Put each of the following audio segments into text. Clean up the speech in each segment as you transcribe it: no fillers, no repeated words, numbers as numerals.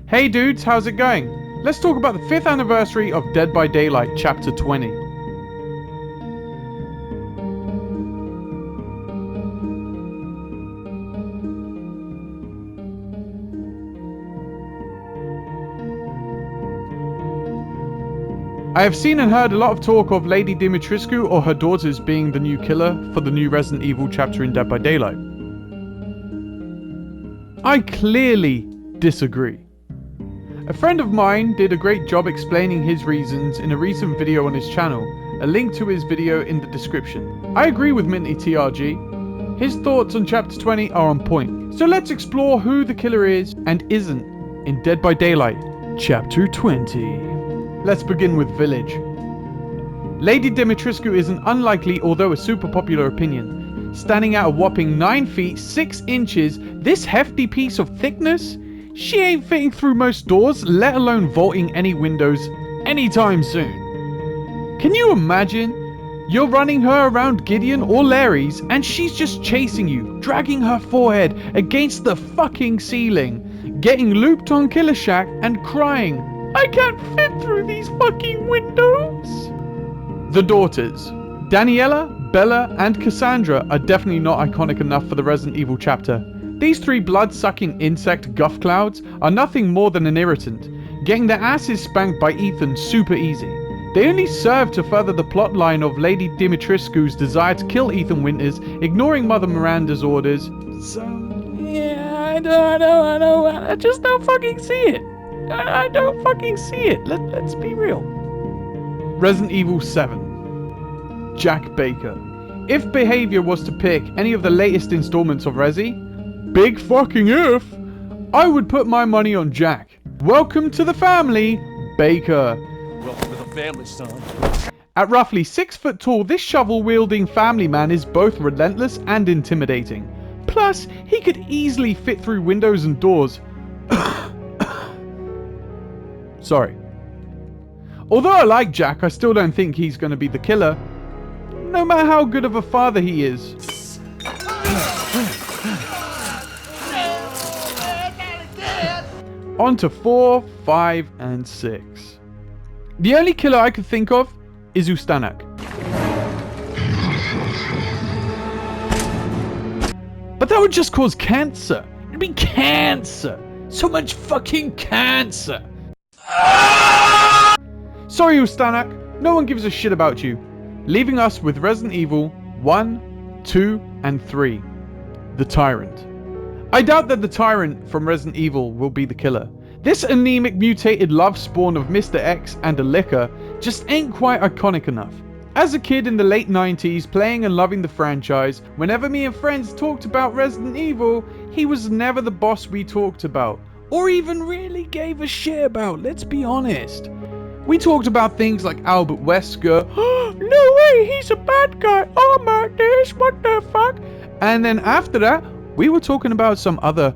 Hey dudes, how's it going? Let's talk about the 5th anniversary of Dead by Daylight, Chapter 20. I have seen and heard a lot of talk of Lady Dimitriscu or her daughters being the new killer for the new Resident Evil chapter in Dead by Daylight. I clearly disagree. A friend of mine did a great job explaining his reasons in a recent video on his channel, a link to his video in the description. I agree with Minty TRG. His thoughts on chapter 20 are on point. So let's explore who the killer is and isn't in Dead by Daylight, chapter 20. Let's begin with Village. Lady Dimitriscu is an unlikely, although a super popular opinion. Standing at a whopping 9 feet 6 inches, this hefty piece of thickness? She ain't fitting through most doors, let alone vaulting any windows anytime soon. Can you imagine? You're running her around Gideon or Larry's and she's just chasing you, dragging her forehead against the fucking ceiling, getting looped on Killer Shack and crying, "I can't fit through these fucking windows." The daughters, Daniela, Bella, and Cassandra are definitely not iconic enough for the Resident Evil chapter. These 3 blood-sucking insect guff clouds are nothing more than an irritant, getting their asses spanked by Ethan super easy. They only serve to further the plotline of Lady Dimitriscu's desire to kill Ethan Winters, ignoring Mother Miranda's orders. So, yeah, I just don't fucking see it. I don't fucking see it. Let's be real. Resident Evil 7. Jack Baker. If Behavior was to pick any of the latest installments of Resi, big fucking if, I would put my money on Jack. Welcome to the family, Baker. Welcome to the family, son. At roughly 6 foot tall, this shovel-wielding family man is both relentless and intimidating. Plus, he could easily fit through windows and doors. Sorry. Although I like Jack, I still don't think he's going to be the killer, no matter how good of a father he is. On to 4, 5, and 6. The only killer I could think of is Ustanak. But that would just cause cancer. It'd be cancer. So much fucking cancer. Sorry, Ustanak. No one gives a shit about you. Leaving us with Resident Evil 1, 2, and 3. The Tyrant. I doubt that the Tyrant from Resident Evil will be the killer. This anemic mutated love spawn of Mr. X and a liquor just ain't quite iconic enough. As a kid in the late 90s playing and loving the franchise, whenever me and friends talked about Resident Evil, he was never the boss we talked about, or even really gave a shit about, let's be honest. We talked about things like Albert Wesker, no way, he's a bad guy, oh my gosh, what the fuck? And then after that, we were talking about some other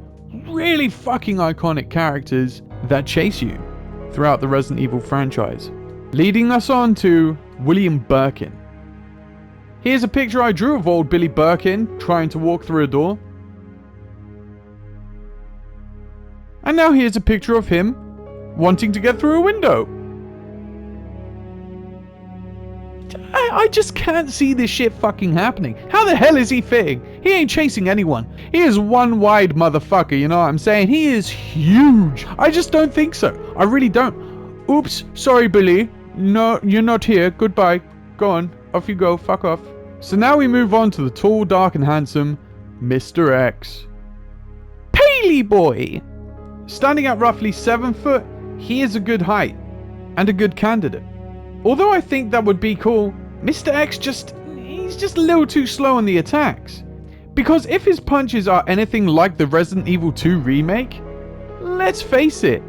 really fucking iconic characters that chase you throughout the Resident Evil franchise. Leading us on to William Birkin. Here's a picture I drew of old Billy Birkin trying to walk through a door. And now here's a picture of him wanting to get through a window. I just can't see this shit fucking happening. How the hell is he fitting? He ain't chasing anyone. He is one wide motherfucker, you know what I'm saying? He is huge. I just don't think so. I really don't. Oops, sorry Billy. No, you're not here. Goodbye. Go on. Off you go. Fuck off. So now we move on to the tall, dark and handsome Mr. X. Paley boy! Standing at roughly 7 foot, he is a good height and a good candidate. Although I think that would be cool, Mr. X he's just a little too slow on the attacks. Because if his punches are anything like the Resident Evil 2 remake, let's face it,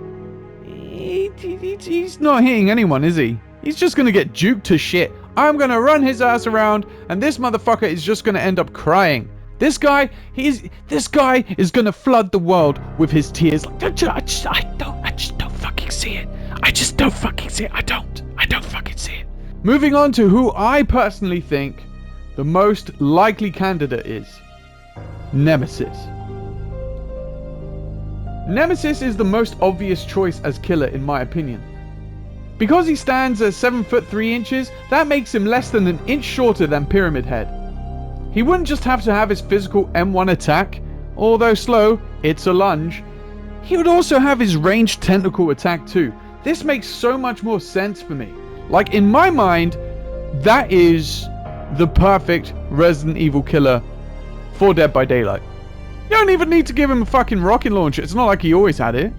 he's not hitting anyone, is he? He's just gonna get juked to shit. I'm gonna run his ass around, and this motherfucker is just gonna end up crying. This guy is gonna flood the world with his tears. I just don't fucking see it. I just don't fucking see it. I don't fucking see it. Moving on to who I personally think the most likely candidate is. Nemesis. Nemesis is the most obvious choice as killer in my opinion. Because he stands at 7 foot 3 inches, that makes him less than an inch shorter than Pyramid Head. He wouldn't just have to have his physical M1 attack, although slow, it's a lunge. He would also have his ranged tentacle attack too. This makes so much more sense for me. Like, in my mind, that is the perfect Resident Evil killer for Dead by Daylight. You don't even need to give him a fucking rocket launcher. It's not like he always had it.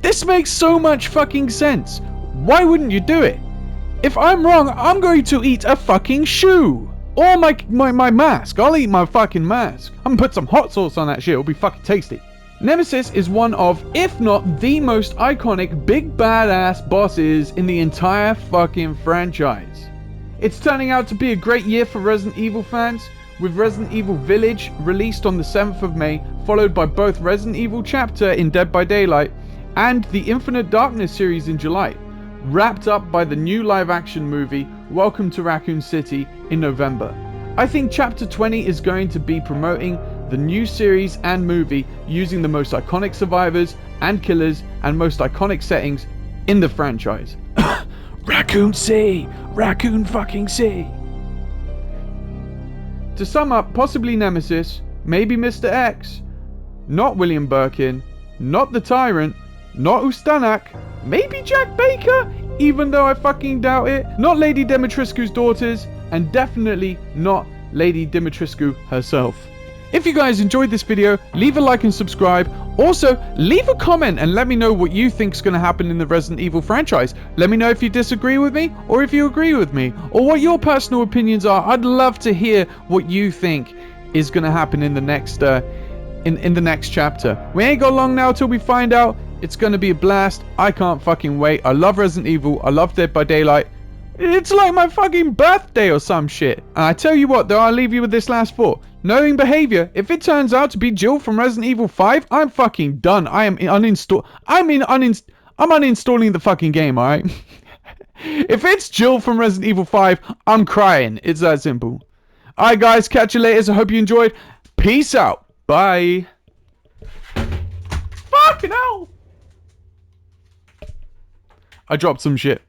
This makes so much fucking sense. Why wouldn't you do it? If I'm wrong, I'm going to eat a fucking shoe. Or my mask. I'll eat my fucking mask. I'm gonna put some hot sauce on that shit. It'll be fucking tasty. Nemesis is one of, if not the most iconic big badass bosses in the entire fucking franchise. It's turning out to be a great year for Resident Evil fans, with Resident Evil Village released on the 7th of May, followed by both Resident Evil Chapter in Dead by Daylight and the Infinite Darkness series in July, wrapped up by the new live-action movie Welcome to Raccoon City in November. I think Chapter 20 is going to be promoting the new series and movie using the most iconic survivors and killers and most iconic settings in the franchise. Raccoon City! Raccoon fucking City! To sum up, possibly Nemesis, maybe Mr. X, not William Birkin, not the Tyrant, not Ustanak, maybe Jack Baker, even though I fucking doubt it, not Lady Dimitriscu's daughters, and definitely not Lady Dimitriscu herself. If you guys enjoyed this video, leave a like and subscribe. Also, leave a comment and let me know what you think is going to happen in the Resident Evil franchise. Let me know if you disagree with me or if you agree with me, or what your personal opinions are. I'd love to hear what you think is going to happen in the next in the next chapter. We ain't got long now till we find out. It's going to be a blast. I can't fucking wait. I love Resident Evil. I love Dead by Daylight. It's like my fucking birthday or some shit. And I tell you what, though, I'll leave you with this last thought. Knowing behavior, if it turns out to be Jill from Resident Evil 5, I'm fucking done. I'm uninstalling the fucking game, alright? If it's Jill from Resident Evil 5, I'm crying. It's that simple. Alright, guys, catch you later. I hope you enjoyed. Peace out. Bye. Fucking hell. I dropped some shit.